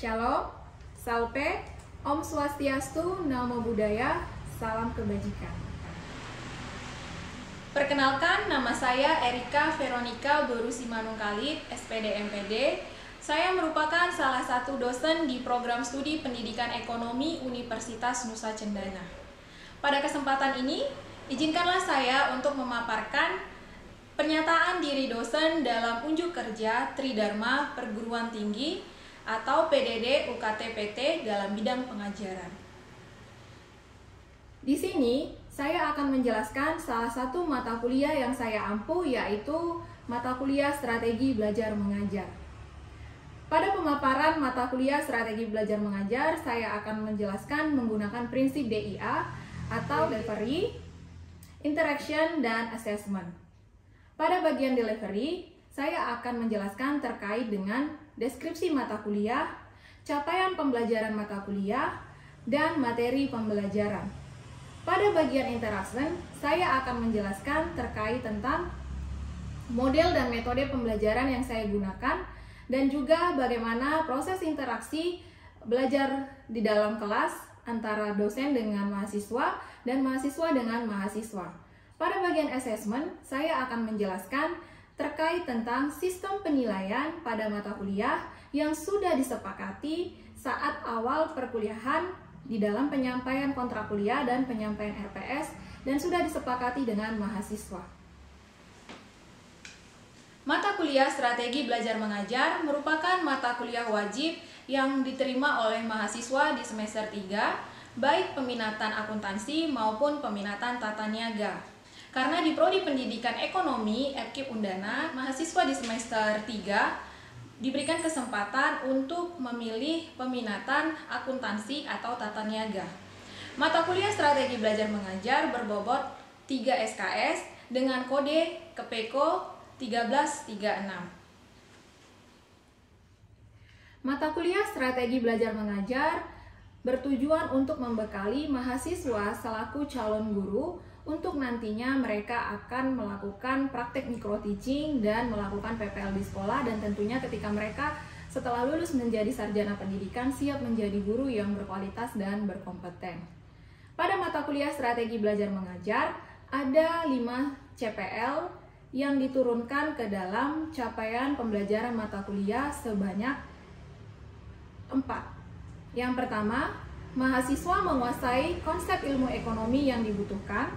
Shalom, Salpe, Om Swastiastu, Namo Buddhaya, Salam Kebajikan. Perkenalkan, nama saya Erika Veronica Borusimanungkalit, SPD MPD. Saya merupakan salah satu dosen di program studi Pendidikan Ekonomi Universitas Nusa Cendana. Pada kesempatan ini, izinkanlah saya untuk memaparkan pernyataan diri dosen dalam unjuk kerja Tridharma Perguruan Tinggi atau PDD UKT-PT dalam bidang pengajaran. Di sini, saya akan menjelaskan salah satu mata kuliah yang saya ampuh, yaitu mata kuliah Strategi Belajar Mengajar. Pada pemaparan mata kuliah Strategi Belajar Mengajar, saya akan menjelaskan menggunakan prinsip DIA atau Delivery, Interaction, dan Assessment. Pada bagian Delivery, saya akan menjelaskan terkait dengan deskripsi mata kuliah, capaian pembelajaran mata kuliah, dan materi pembelajaran. Pada bagian Interaction, saya akan menjelaskan terkait tentang model dan metode pembelajaran yang saya gunakan, dan juga bagaimana proses interaksi belajar di dalam kelas antara dosen dengan mahasiswa dan mahasiswa dengan mahasiswa. Pada bagian Assessment, saya akan menjelaskan terkait tentang sistem penilaian pada mata kuliah yang sudah disepakati saat awal perkuliahan di dalam penyampaian kontrak kuliah dan penyampaian RPS dan sudah disepakati dengan mahasiswa. Mata kuliah Strategi Belajar Mengajar merupakan mata kuliah wajib yang diterima oleh mahasiswa di semester 3, baik peminatan akuntansi maupun peminatan tata niaga. Karena di Prodi Pendidikan Ekonomi FKIP Undana, mahasiswa di semester 3 diberikan kesempatan untuk memilih peminatan akuntansi atau tata niaga. Mata kuliah Strategi Belajar Mengajar berbobot 3 SKS dengan kode KPK 1336. Mata kuliah Strategi Belajar Mengajar bertujuan untuk membekali mahasiswa selaku calon guru untuk nantinya mereka akan melakukan praktek micro teaching dan melakukan PPL di sekolah, dan tentunya ketika mereka setelah lulus menjadi sarjana pendidikan siap menjadi guru yang berkualitas dan berkompeten. Pada mata kuliah Strategi Belajar Mengajar ada 5 CPL yang diturunkan ke dalam capaian pembelajaran mata kuliah sebanyak 4. Yang pertama, mahasiswa menguasai konsep ilmu ekonomi yang dibutuhkan.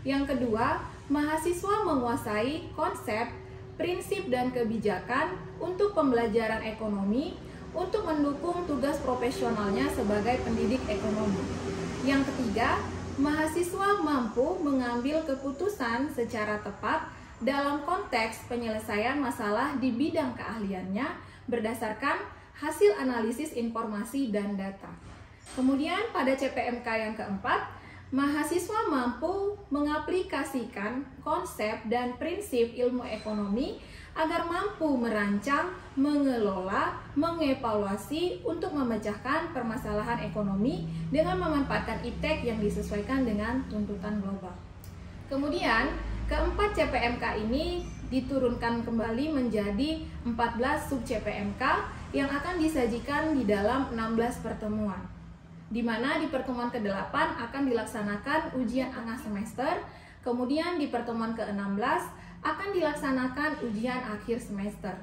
Yang kedua, mahasiswa menguasai konsep, prinsip, dan kebijakan untuk pembelajaran ekonomi untuk mendukung tugas profesionalnya sebagai pendidik ekonomi. Yang ketiga, mahasiswa mampu mengambil keputusan secara tepat dalam konteks penyelesaian masalah di bidang keahliannya berdasarkan hasil analisis informasi dan data. Kemudian pada CPMK yang keempat, mahasiswa mampu mengaplikasikan konsep dan prinsip ilmu ekonomi agar mampu merancang, mengelola, mengevaluasi untuk memecahkan permasalahan ekonomi dengan memanfaatkan iptek yang disesuaikan dengan tuntutan global. Kemudian, keempat CPMK ini diturunkan kembali menjadi 14 sub CPMK yang akan disajikan di dalam 16 pertemuan. Di mana di pertemuan ke-8 akan dilaksanakan ujian akhir semester, kemudian di pertemuan ke-16 akan dilaksanakan ujian akhir semester.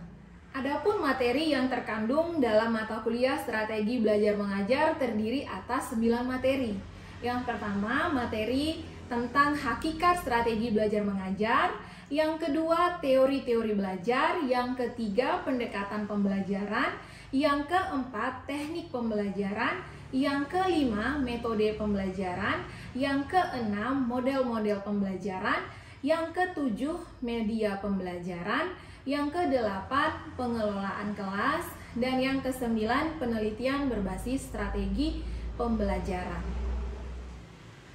Adapun materi yang terkandung dalam mata kuliah Strategi Belajar Mengajar terdiri atas 9 materi. Yang pertama, materi tentang hakikat strategi belajar mengajar, yang kedua teori-teori belajar, yang ketiga pendekatan pembelajaran, yang keempat teknik pembelajaran, yang kelima metode pembelajaran, yang keenam model-model pembelajaran, yang ketujuh media pembelajaran, yang kedelapan pengelolaan kelas, dan yang kesembilan penelitian berbasis strategi pembelajaran.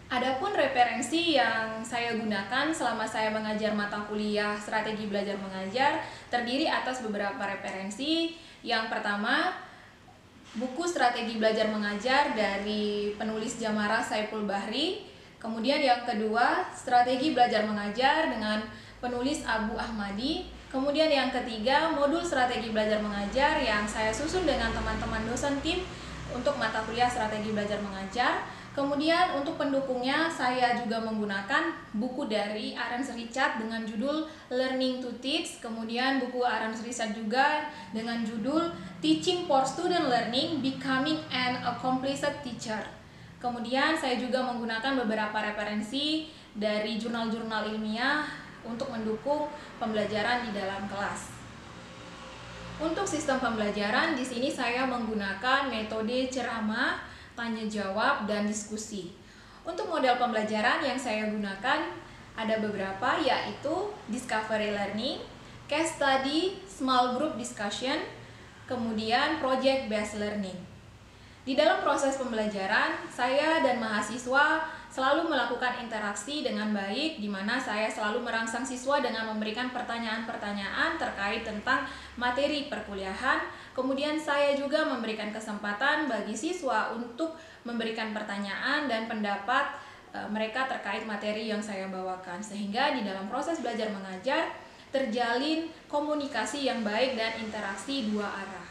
Adapun referensi yang saya gunakan selama saya mengajar mata kuliah Strategi Belajar Mengajar terdiri atas beberapa referensi. Yang pertama, buku Strategi Belajar Mengajar dari penulis Jamara Saiful Bahri. Kemudian yang kedua, Strategi Belajar Mengajar dengan penulis Abu Ahmadi. Kemudian yang ketiga, modul strategi belajar mengajar yang saya susun dengan teman-teman dosen tim untuk mata kuliah strategi belajar mengajar. Kemudian untuk pendukungnya saya juga menggunakan buku dari Ahrens Richard dengan judul Learning to Teach. Kemudian buku Ahrens Richard juga dengan judul Teaching for Student Learning, Becoming an Accomplished Teacher. Kemudian saya juga menggunakan beberapa referensi dari jurnal-jurnal ilmiah untuk mendukung pembelajaran di dalam kelas. Untuk sistem pembelajaran di sini saya menggunakan metode ceramah, tanya jawab, dan diskusi. Untuk model pembelajaran yang saya gunakan ada beberapa, yaitu discovery learning, case study, small group discussion, kemudian project based learning. Di dalam proses pembelajaran, saya dan mahasiswa selalu melakukan interaksi dengan baik, di mana saya selalu merangsang siswa dengan memberikan pertanyaan-pertanyaan terkait tentang materi perkuliahan. Kemudian saya juga memberikan kesempatan bagi siswa untuk memberikan pertanyaan dan pendapat mereka terkait materi yang saya bawakan. Sehingga di dalam proses belajar mengajar terjalin komunikasi yang baik dan interaksi dua arah.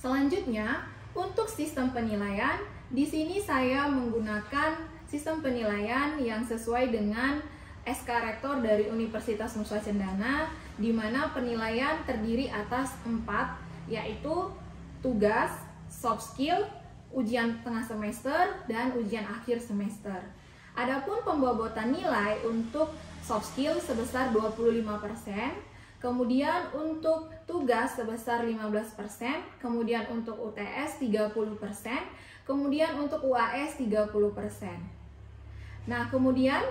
Selanjutnya, untuk sistem penilaian, di sini saya menggunakan sistem penilaian yang sesuai dengan SK Rektor dari Universitas Nusa Cendana, di mana penilaian terdiri atas 4, yaitu tugas, soft skill, ujian tengah semester, dan ujian akhir semester. Adapun pembobotan nilai untuk soft skill sebesar 25%, kemudian untuk tugas sebesar 15%, kemudian untuk UTS 30%, kemudian untuk UAS 30%. Nah, kemudian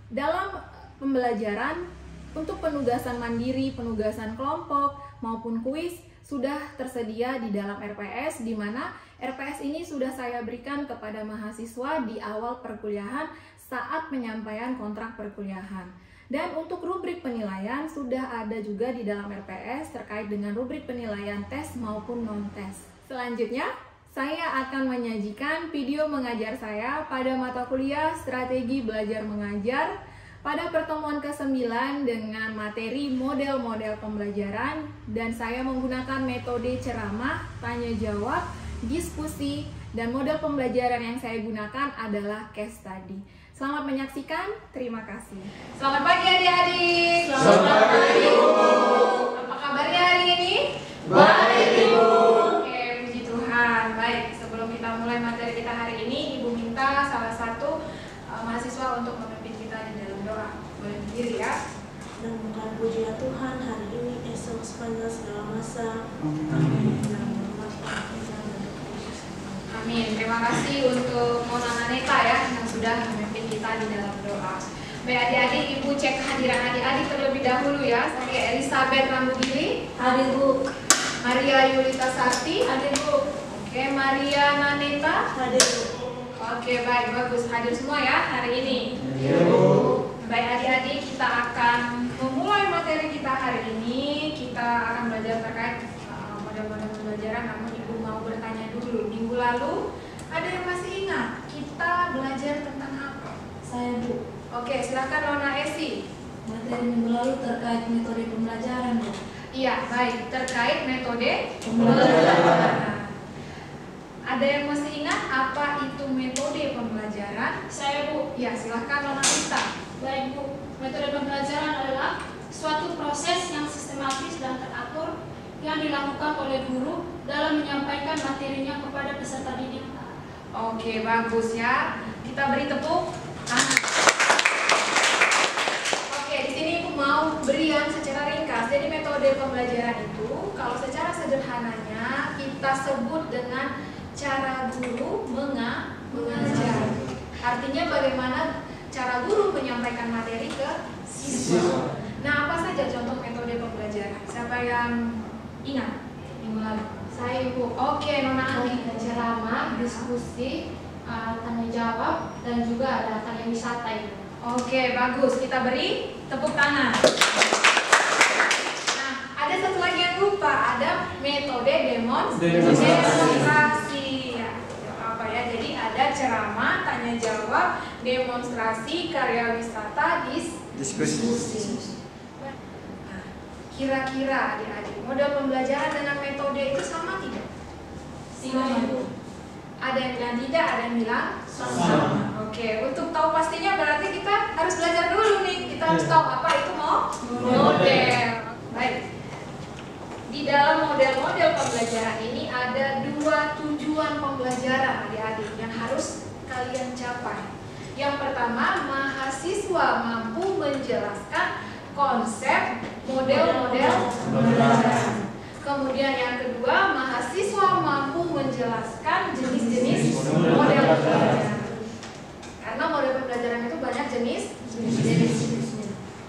dalam pembelajaran untuk penugasan mandiri, penugasan kelompok, maupun kuis sudah tersedia di dalam RPS, di mana RPS ini sudah saya berikan kepada mahasiswa di awal perkuliahan saat penyampaian kontrak perkuliahan. Dan untuk rubrik penilaian sudah ada juga di dalam RPS terkait dengan rubrik penilaian tes maupun non-tes. Selanjutnya, saya akan menyajikan video mengajar saya pada mata kuliah Strategi Belajar Mengajar pada pertemuan ke-9 dengan materi model-model pembelajaran, dan saya menggunakan metode ceramah, tanya jawab, diskusi, dan model pembelajaran yang saya gunakan adalah case study. Selamat menyaksikan, terima kasih. Selamat pagi adik-adik. Selamat pagi, Ibu. Apa kabarnya hari ini? Baik, Ibu. Oke, puji Tuhan. Baik, sebelum kita mulai materi kita hari ini, Ibu minta salah satu mahasiswa untuk memimpin kita di dalam doa. Boleh berdiri ya. Dan bukan puji Tuhan hari ini, esok, sepanjang segala masa. Amin. Amin. Terima kasih untuk Mona Neta ya yang sudah memimpin kita di dalam doa. Baik adik-adik, Ibu cek kehadiran adik-adik terlebih dahulu ya. Saya Elizabeth Rambudiri. Hadir, Bu. Maria Yulita Sarti. Hadir, Bu. Oke, Maria Naneta. Hadir, Bu. Oke, baik, bagus. Hadir semua ya hari ini. Iya, Bu. Baik adik-adik, kita akan memulai materi kita hari ini. Kita akan belajar terkait model-model pembelajaran, namun Ibu mau bertanya dulu. Minggu lalu, ada yang masih ingat kita belajar tentang apa? Saya, Bu. Oke, silakan Nona Esi. Materi minggu lalu terkait metode pembelajaran, Bu. Iya, baik. Terkait metode Pembelajaran. Ada yang masih ingat apa itu metode pembelajaran? Saya, Bu. Ya, silakan Nona Rita. Baik, Bu. Metode pembelajaran adalah suatu proses yang sistematis dan teratur yang dilakukan oleh guru dalam menyampaikan materinya kepada peserta didik. Oke, bagus ya. Kita beri tepuk tangan. Oke, di sini Ibu mau beri yang secara ringkas. Jadi metode pembelajaran itu, kalau secara sederhananya kita sebut dengan cara guru mengajar. Artinya bagaimana cara guru menyampaikan materi ke siswa. Nah, apa saja contoh metode pembelajaran? Siapa yang ingat minggu lalu? Saya, Ibu. Oke, Nona Andi. Ceramah, diskusi, tanya jawab, dan juga ada tanya wisata, Ibu. Oke, bagus. Kita beri tepuk tangan. Nah, ada satu lagi yang lupa. Ada metode demonstrasi. Ya, apa ya? Jadi ada ceramah, tanya jawab, demonstrasi, karya wisata, diskusi. Nah, Kira-kira adik-adik, model pembelajaran dengan metode itu sama tidak? Sama. Ada yang bilang tidak, ada yang bilang Sama. Oke, untuk tahu pastinya berarti kita harus belajar dulu nih. Kita harus tahu apa itu model. Baik. Di dalam model-model pembelajaran ini ada 2 tujuan pembelajaran adik-adik yang harus kalian capai. Yang pertama, mahasiswa mampu menjelaskan konsep model-model pembelajaran. Kemudian yang kedua, mahasiswa mampu menjelaskan jenis-jenis model pembelajaran. Karena model pembelajaran itu banyak jenisnya.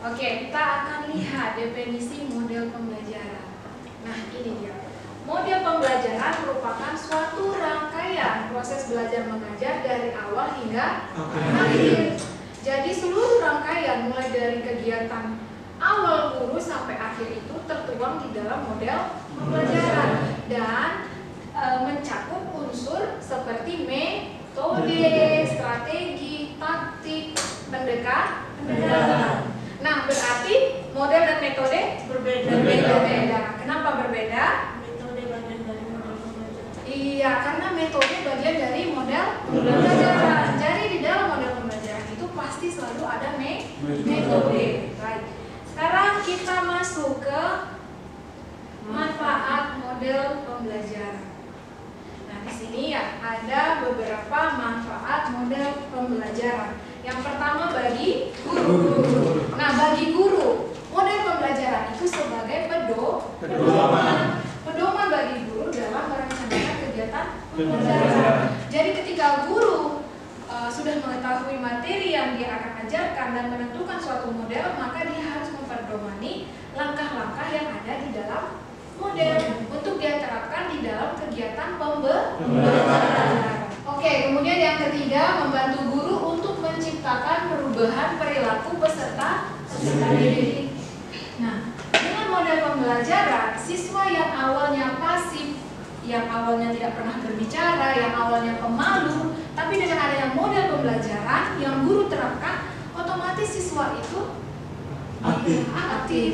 Oke, kita akan lihat definisi model pembelajaran. Nah, ini dia. Model pembelajaran merupakan suatu rangkaian proses belajar mengajar dari awal hingga akhir. Jadi seluruh rangkaian mulai dari kegiatan awal guru sampai akhir itu tertuang di dalam model pembelajaran dan mencakup unsur seperti metode, strategi, taktik, pendekatan. Nah, berarti model dan metode berbeda. Kenapa berbeda? Metode bagian dari model pembelajaran. Iya, karena metode bagian dari model pembelajaran. Jadi di dalam model pembelajaran itu pasti selalu ada metode. Baik. Sekarang kita masuk ke manfaat model pembelajaran. Nah, di sini ya ada beberapa manfaat model pembelajaran. Yang pertama bagi guru. Nah, bagi guru, model pembelajaran itu sebagai pedoman bagi guru dalam merencanakan kegiatan pembelajaran. Jadi ketika guru sudah mengetahui materi yang dia akan ajarkan dan menentukan suatu model, maka dia harus memperdomani langkah-langkah yang ada di dalam model untuk dia terapkan di dalam kegiatan pembelajaran. Oke, kemudian yang ketiga, membantu guru untuk menciptakan perubahan perilaku peserta didik. Nah, dengan model pembelajaran, siswa yang awalnya pasif, yang awalnya tidak pernah berbicara, yang awalnya pemalu, tapi dengan adanya model pembelajaran yang guru terapkan, otomatis siswa itu aktif.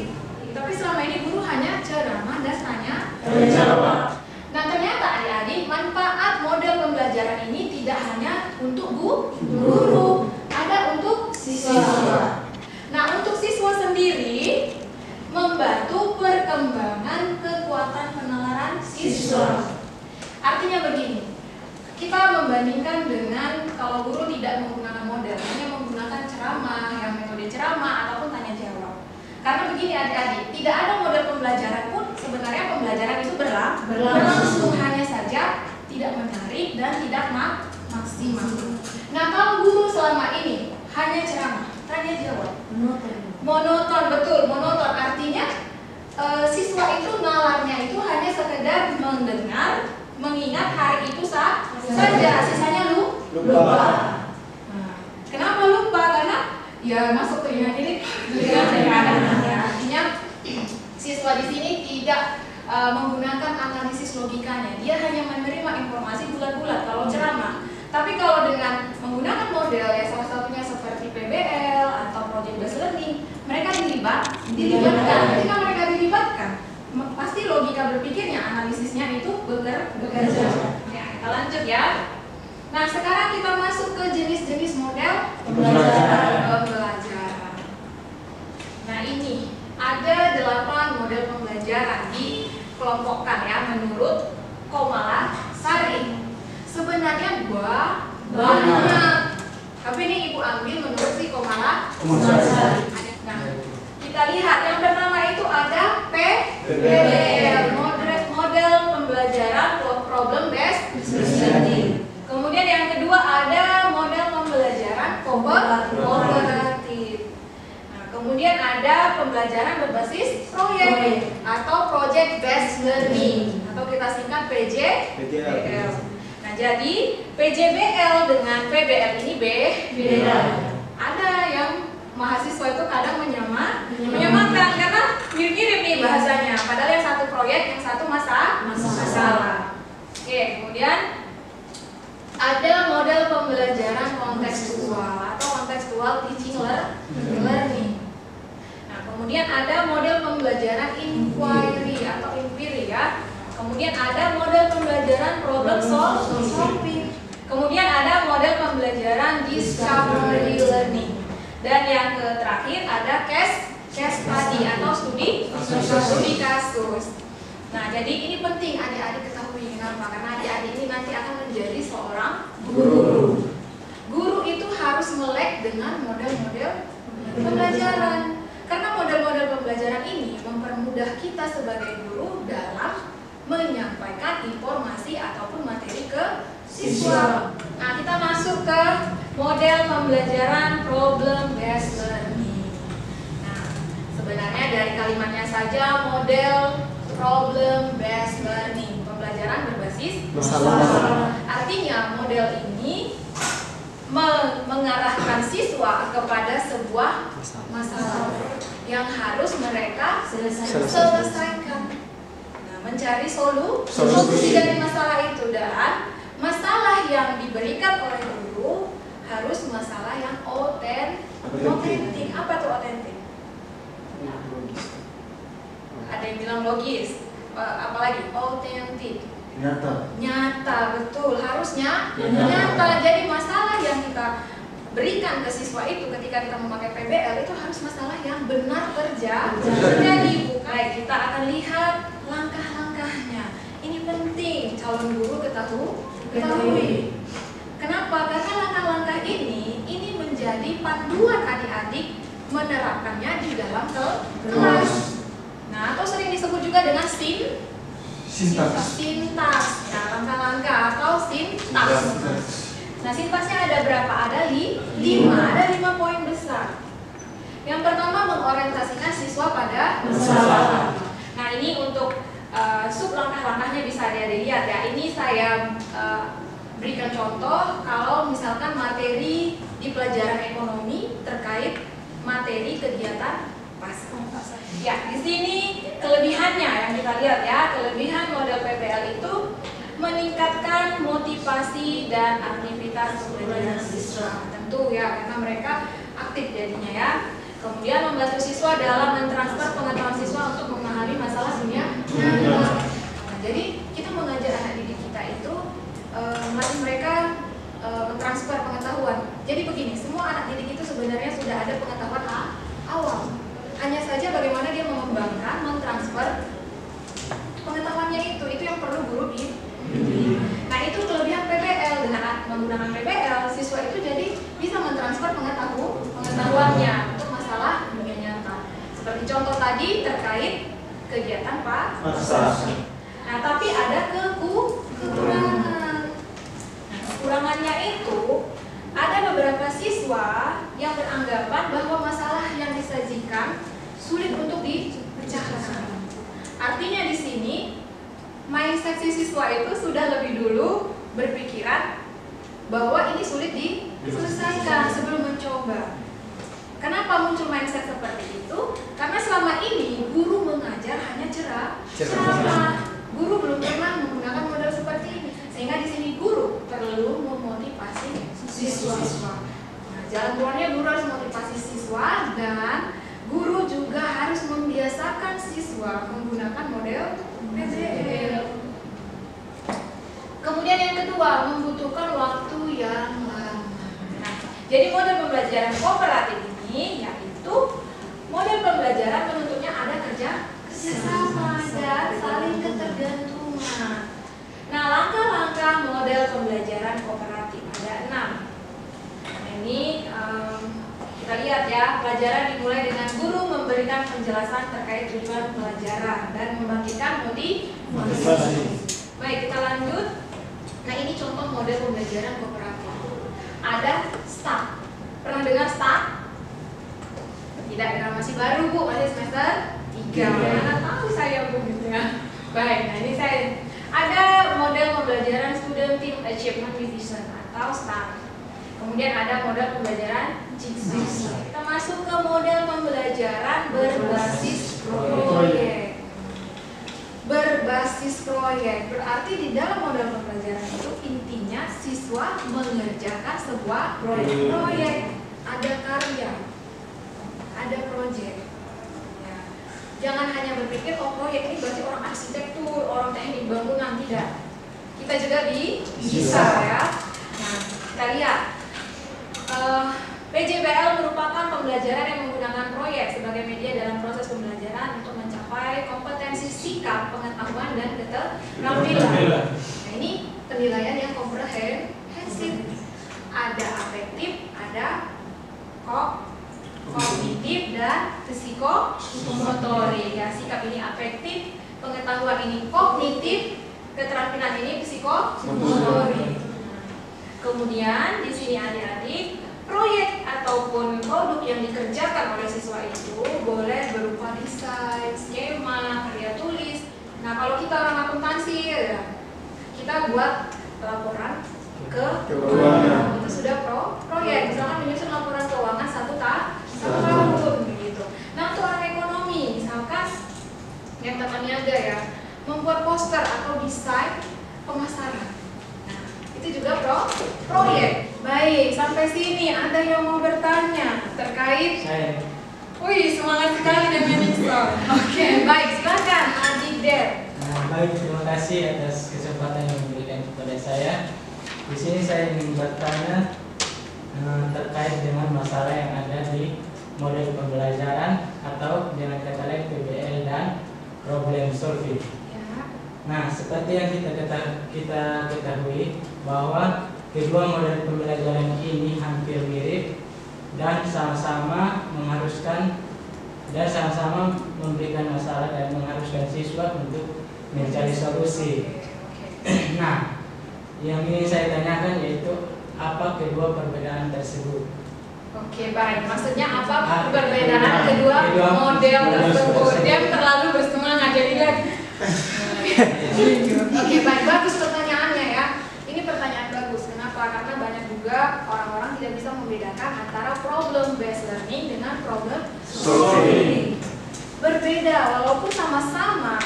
Tapi selama ini guru hanya ceramah dan tanya jawab. Nah, ternyata adik-adik, manfaat model pembelajaran ini tidak hanya untuk guru, ada untuk siswa. Nah, untuk siswa sendiri membantu perkembangan kekuatan penalaran siswa. Artinya begini, kita membandingkan dengan kalau guru tidak menggunakan model, hanya menggunakan ceramah, yang metode ceramah ataupun tanya jawab. Karena begini adik-adik, tidak ada model pembelajaran pun sebenarnya pembelajaran itu berlangsung, hanya saja tidak menarik dan tidak maksimal. Nah, kalau guru selama ini hanya ceramah, tanya jawab, monoton, betul, monoton. Artinya siswa itu nalarnya itu hanya sekedar mendengar, mengingat hari itu saja, sisanya lupa. Nah, kenapa lupa? Karena ya masuk ke ini artinya siswa di sini tidak menggunakan analisis logikanya, dia hanya menerima informasi bulat-bulat kalau ceramah. Tapi kalau dengan menggunakan model ya salah satunya seperti PBL atau project based learning, mereka dilibatkan. Ketika mereka dilibatkan, pasti logika berpikirnya, analisisnya itu bekerja. Ya, kita lanjut ya. Nah, sekarang kita masuk ke jenis-jenis model pembelajaran. Nah, ini ada 8 model pembelajaran dikelompokkan ya menurut Komalasari. Sebenarnya banyak, tapi ini ibu ambil menurut si Komalasari. Nah, kita lihat yang pertama itu ada PBL, model pembelajaran problem based learning. Kemudian yang kedua ada model pembelajaran kooperatif. Nah, kemudian ada pembelajaran berbasis proyek atau project based learning atau kita singkat PJBL. Nah, jadi PJBL dengan PBL ini beda. Ada yang mahasiswa itu kadang menyamakan karena mirip-mirip nih bahasanya. Padahal yang satu proyek, yang satu masalah. Oke, kemudian ada model pembelajaran kontekstual atau contextual teaching learning. Nah, kemudian ada model pembelajaran Kemudian ada model pembelajaran problem solving. Kemudian ada model pembelajaran discovery learning. Dan yang terakhir ada case study atau studi kasus. Nah, jadi ini penting adik-adik ketahui. Kenapa? Karena adik-adik ini nanti akan menjadi seorang guru. Guru itu harus melek dengan model-model pembelajaran. Karena model-model pembelajaran ini mempermudah kita sebagai guru dalam menyampaikan informasi ataupun materi ke siswa. Nah, kita masuk ke model pembelajaran problem based learning. Nah, sebenarnya dari kalimatnya saja model problem based learning, pembelajaran berbasis masalah. Artinya model ini mengarahkan siswa kepada sebuah masalah yang harus mereka selesaikan. Nah, mencari solusi dari masalah itu, dan masalah yang diberikan oleh guru harus masalah yang otentik. Apa tuh otentik? Ada yang bilang logis, apalagi otentik. Nyata, betul, harusnya nyata. Jadi masalah yang kita berikan ke siswa itu ketika kita memakai PBL itu harus masalah yang benar terjadi. Baik, kita akan lihat langkah-langkahnya. Ini penting calon guru ketahui. Kenapa? Karena langkah-langkah ini menjadi panduan adik-adik menerapkannya di dalam kelas. Nah, atau sering disebut juga dengan sintaks. Ya, langkah-langkah atau sintaks. Nah, sintaksnya ada berapa? Ada 5 poin besar. Yang pertama, mengorientasikan siswa pada masalah. Nah, ini untuk sub langkah-langkahnya bisa dilihat ya. Ini saya berikan contoh kalau misalkan materi di pelajaran ekonomi terkait materi kegiatan pasar. Ya, di sini kelebihannya yang kita lihat ya, kelebihan model PBL itu meningkatkan motivasi dan aktivitas pembelajaran siswa. Tentu ya, karena mereka aktif jadinya ya. Kemudian membantu siswa dalam mentransfer pengetahuan siswa untuk memahami masalah dunia nyata. Nah, jadi kita mengajar anak didik kita itu melatih mereka mentransfer pengetahuan. Jadi begini, semua anak didik itu sebenarnya sudah ada pengetahuan awal. Hanya saja bagaimana dia mengembangkan, mentransfer pengetahuannya itu yang perlu guru di. Nah, itu kelebihan PBL. Dengan menggunakan PBL, siswa itu jadi bisa mentransfer pengetahuannya untuk masalah dunia nyata. Seperti contoh tadi terkait kegiatan pasar. Nah, tapi ada kekurangan. Nah, kekurangannya itu ada beberapa siswa yang beranggapan bahwa masalah yang disajikan sulit untuk dipecahkan. Artinya di sini mindset si siswa itu sudah lebih dulu berpikiran bahwa ini sulit diselesaikan sebelum mencoba. Kenapa muncul mindset seperti itu? Karena selama ini guru mengajar hanya ceramah. Guru belum pernah menggunakan model seperti ini. Sehingga di sini guru perlu memotivasi siswa. Nah, jalan keluarnya guru harus motivasi siswa, dan guru juga harus membiasakan siswa menggunakan model PBL. Kemudian yang kedua, membutuhkan waktu yang lama. Nah, jadi model pembelajaran kooperatif ini yaitu model pembelajaran menuntutnya ada kerjasama dan saling ketergantungan. Nah, langkah-langkah model pembelajaran kooperatif ada 6. Nah, ini kita lihat ya, pelajaran dimulai dengan guru memberikan penjelasan terkait tujuan pelajaran dan membangkitkan motivasi. Baik, kita lanjut. Nah, ini contoh model pembelajaran kooperatif. Ada STAR. Pernah dengar STAR? Tidak, karena masih baru Bu, masih semester 3. Mana tahu saya Bu gitu ya. Baik, nah ini saya ada model pembelajaran Student Team Achievement Division atau STAR. Kemudian ada model pembelajaran Jigsaw. Kita masuk ke model pembelajaran berbasis proyek. Berbasis proyek berarti di dalam model pembelajaran itu intinya siswa mengerjakan sebuah proyek. Ada karya, ada proyek. Ya. Jangan hanya berpikir, oh proyek ini berarti orang arsitektur, orang teknik bangunan, tidak. Kita juga bisa ya. Nah, kita lihat. PJBL merupakan pembelajaran yang menggunakan proyek sebagai media dalam proses pembelajaran untuk mencapai kompetensi sikap, pengetahuan, dan keterampilan. Nah, ini penilaian yang komprehensif. Ada afektif, ada kognitif, dan psikomotorik. Ya, sikap ini afektif, pengetahuan ini kognitif, keterampilan ini psikomotorik. Kemudian di sini adik-adik, proyek ataupun produk yang dikerjakan oleh siswa itu boleh berupa desain, skema, karya tulis. Nah, kalau kita orang akuntansi, ya, kita buat laporan keuangan. Itu sudah proyek. Misalkan menyusun laporan keuangan satu tahun begitu. Nah, untuk orang ekonomi, misalkan yang tata niaga ya, membuat poster atau desain pemasaran. Nah, itu juga proyek. Baik, sampai sini ada yang mau bertanya terkait? Saya. Wih, semangat sekali dan Nixon. Oke, baik, silakan Adik Der. Baik, terima kasih atas kesempatan yang diberikan kepada saya. Di sini saya ingin bertanya terkait dengan masalah yang ada di model pembelajaran atau dengan kata lain PBL dan problem solving. Ya. Nah, seperti yang kita ketahui bahwa kedua model pembelajaran ini hampir mirip dan sama-sama mengharuskan dan sama-sama memberikan masalah dan mengharuskan siswa untuk mencari solusi. Nah, yang ingin saya tanyakan yaitu apa kedua perbedaan tersebut? Oke, baik. Maksudnya apa perbedaan kedua model tersebut? Dia terlalu bersemangat jadi dia. Oke, baik, bagus pertanyaannya ya. Ini pertanyaan bagus. Kenapa? Karena banyak juga orang-orang tidak bisa membedakan antara problem based learning dengan problem solving. Berbeda, walaupun sama-sama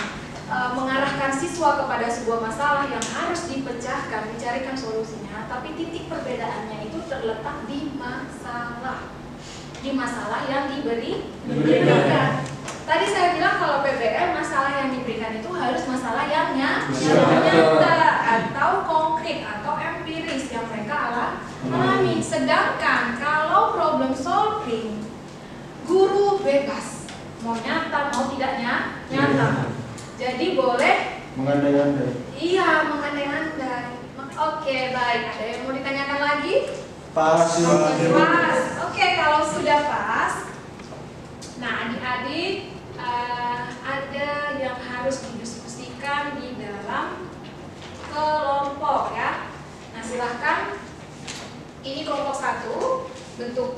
mengarahkan siswa kepada sebuah masalah yang harus dipecahkan, dicarikan solusinya, tapi titik perbedaannya itu terletak di masalah yang diberikan. Tadi saya bilang kalau PBL masalah yang diberikan itu harus masalah yang nyata atau konkret atau empiris yang mereka alami. Sedangkan kalau problem solving, guru bebas mau nyata mau tidak nyata. Jadi boleh mengandai-andai. Iya, mengandai-andai. Oke, baik. Ada yang mau ditanyakan lagi? Pas. Oke, kalau sudah pas. Nah, adik-adik ada yang harus didiskusikan di dalam kelompok ya. Nah, silahkan. Ini kelompok 1 bentuk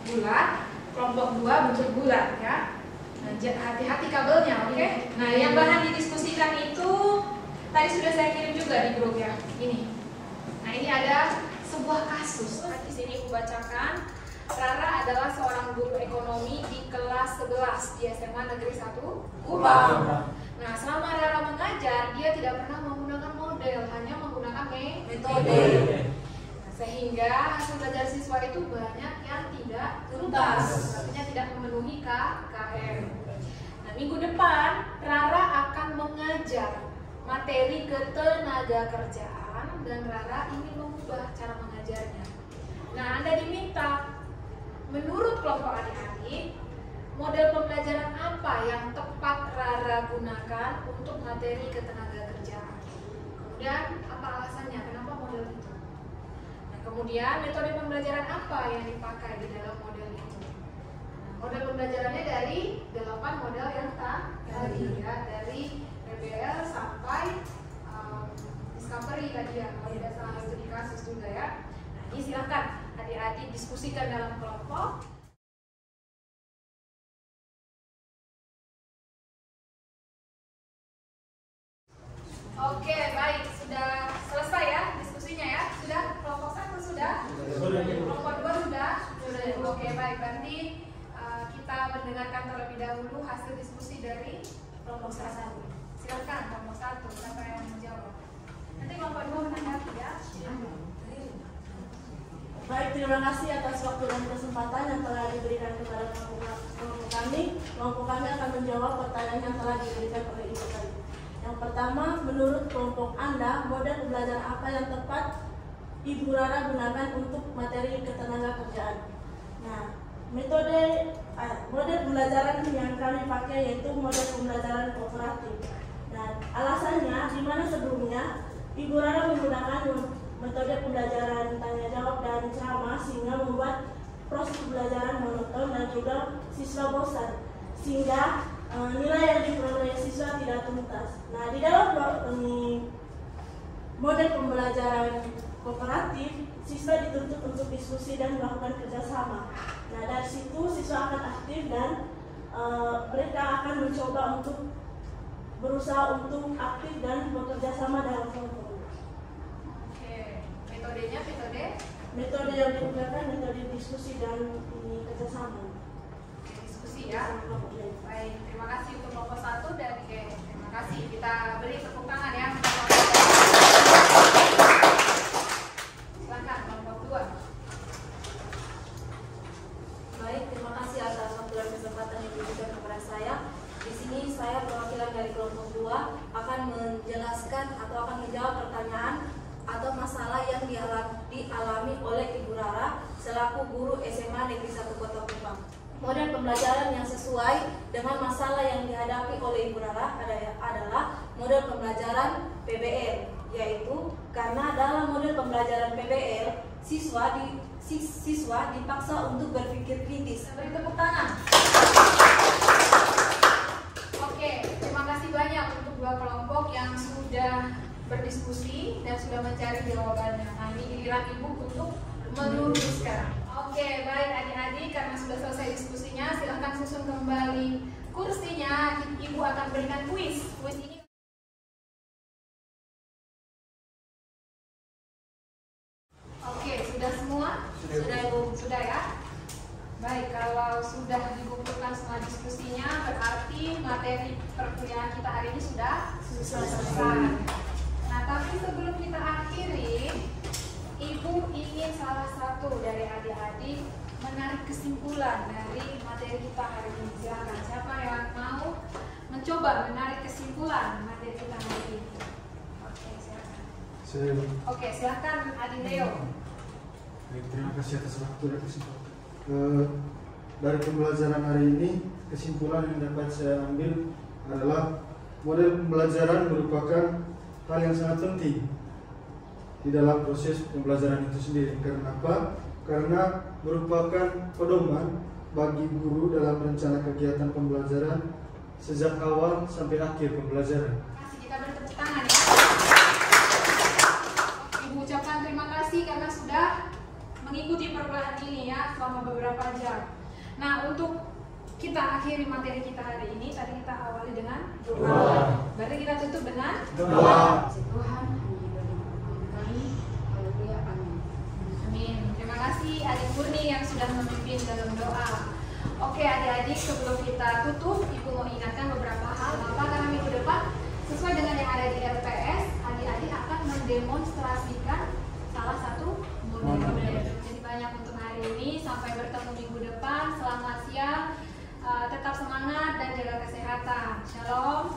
bulat, kelompok 2 bentuk bulat ya. Nah, hati-hati kabelnya, oke? Nah, yang bahan didiskusikan itu tadi sudah saya kirim juga di grup ya. Ini. Nah, ini ada sebuah kasus. Di sini aku bacakan. Rara adalah seorang guru ekonomi di kelas 11 di SMA Negeri 1 Kupang. Nah, selama Rara mengajar, dia tidak pernah menggunakan model, hanya menggunakan metode. Sehingga hasil belajar siswa itu banyak yang tidak tuntas, artinya tidak memenuhi KKM. Nah, minggu depan Rara akan mengajar materi ketenaga kerjaan dan Rara ingin mengubah cara mengajarnya. Nah, Anda diminta menurut kelompok adik-adik, model pembelajaran apa yang tepat Rara gunakan untuk materi ketenaga kerjaan. Kemudian apa alasannya, kenapa model itu? Kemudian metode pembelajaran apa yang dipakai di dalam model itu? Model pembelajarannya dari 8 model yang tadi ya, dari PBL sampai discovery tadi ya, kalau tidak salah studi kasus juga ya. Nah, ini silakan adik-adik diskusikan dalam kelompok. Oke, baik, sudah selesai ya diskusinya ya? Sudah? Kelompok 1 sudah? Kelompok 2 sudah? Oke, baik, berarti kita mendengarkan terlebih dahulu hasil diskusi dari kelompok 1. Silakan kelompok 1, siapa yang menjawab? Nanti kelompok 2 menanggapi ya. Baik, terima kasih atas waktu dan kesempatan yang telah diberikan kepada kelompok kelompok kami akan menjawab pertanyaan yang telah diberikan oleh Ibu tadi. Yang pertama, menurut kelompok Anda, model pembelajaran apa yang tepat Ibu Rara gunakan untuk materi ketenaga kerjaan? Nah, model pembelajaran yang kami pakai yaitu model pembelajaran kooperatif. Dan alasannya, di mana sebelumnya Ibu Rara menggunakan metode pembelajaran tanya jawab dan ceramah sehingga membuat proses pembelajaran monoton dan juga siswa bosan, sehingga nilai yang diperoleh siswa tidak tuntas. Nah, di dalam model pembelajaran kooperatif, siswa dituntut untuk diskusi dan melakukan kerjasama. Nah, dari situ siswa akan aktif dan mereka akan mencoba untuk berusaha untuk aktif dan bekerja sama dalam kelompok. Oke, metodenya Metode yang digunakan metode diskusi dan kerjasama. diskusi ya. Baik, terima kasih untuk kelompok 1 dan terima kasih. Kita beri tepuk tangan ya. Silakan kelompok 2. Baik, terima kasih atas waktu dan kesempatan yang diberikan kepada saya. Di sini saya perwakilan dari kelompok 2 akan menjelaskan atau akan menjawab pertanyaan atau masalah yang dialami oleh Ibu Rara selaku guru SMA Negeri 1 Kota Kupang. Model pembelajaran yang sesuai dengan masalah yang dihadapi oleh Ibu Rara adalah model pembelajaran PBL, yaitu karena dalam model pembelajaran PBL siswa dipaksa untuk berpikir kritis. Beri tepuk tangan. Oke, terima kasih banyak untuk 2 kelompok yang sudah berdiskusi dan sudah mencari jawabannya. Nah, ini giliran Ibu untuk meluruskan. Oke, baik adik-adik, karena sudah selesai diskusinya, silahkan susun kembali kursinya. Ibu akan berikan kuis. Kuis ini oke, sudah semua? Sudah Ibu? Sudah ya? Baik, kalau sudah dikumpulkan semua diskusinya, berarti materi perkuliahan kita hari ini sudah selesai. Nah, tapi sebelum kita akhiri, Ibu ingin salah satu dari adik-adik menarik kesimpulan dari materi kita hari ini. Silakan, siapa yang mau mencoba menarik kesimpulan materi kita hari ini? Oke, silakan. Oke, silakan Adik Leo. Baik, terima kasih atas waktu dan kesempatan. Dari pembelajaran hari ini, kesimpulan yang dapat saya ambil adalah model pembelajaran merupakan hal yang sangat penting di dalam proses pembelajaran itu sendiri. Karena apa? Karena merupakan pedoman bagi guru dalam rencana kegiatan pembelajaran sejak awal sampai akhir pembelajaran. Kasih, kita beri tepuk tangan ya. Ibu ucapkan terima kasih karena sudah mengikuti perkuliahan ini ya selama beberapa jam. Nah, untuk kita akhiri materi kita hari ini, tadi kita awali dengan doa. Berarti kita tutup dengan doa. Tuhan, amin. Terima kasih Adik Murni yang sudah memimpin dalam doa. Oke adik-adik, sebelum kita tutup, Ibu mau ingatkan beberapa hal. Karena minggu depan, sesuai dengan yang ada di LPS, adik-adik akan mendemonstrasikan salah satu model. Jadi banyak untuk hari ini. Sampai bertemu minggu depan. Selamat siang. Tetap semangat dan jaga kesehatan. Shalom.